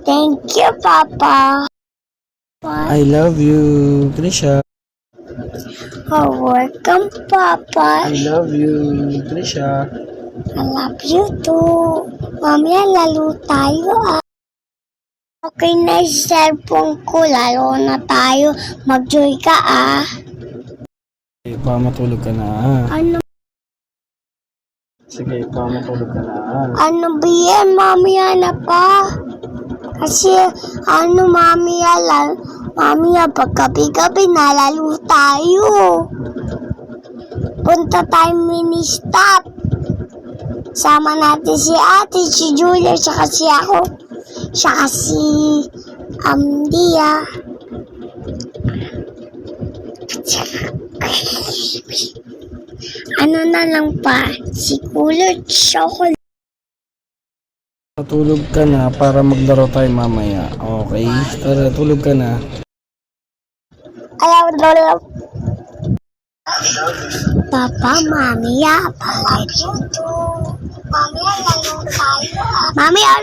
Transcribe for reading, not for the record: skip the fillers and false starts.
Thank you, Papa. I love you, Trisha. Oh, welcome, Papa. I love you, Trisha. I love you too. Mamaya lalo tayo Okay na yung cellphone ko. Lalo na tayo. Mag-joy ka Pa, matulog ka na. Ano? Sige, pa, matulog ka na. Ano ba yan? Mamaya na pa. Kasi mamaya pag gabi-gabi nalalo tayo. Punta tayo mini-stop. Sama natin si ate, si Julia, saka si ako. Saka si Dia. Ano na lang pa? Si Kulot Chocolate. Matulog ka na para maglaro tayo mamaya. Okay? Tara, tulog ka na. Ayaw. Papa, mamaya. Mamaya lalo tayo. Mamaya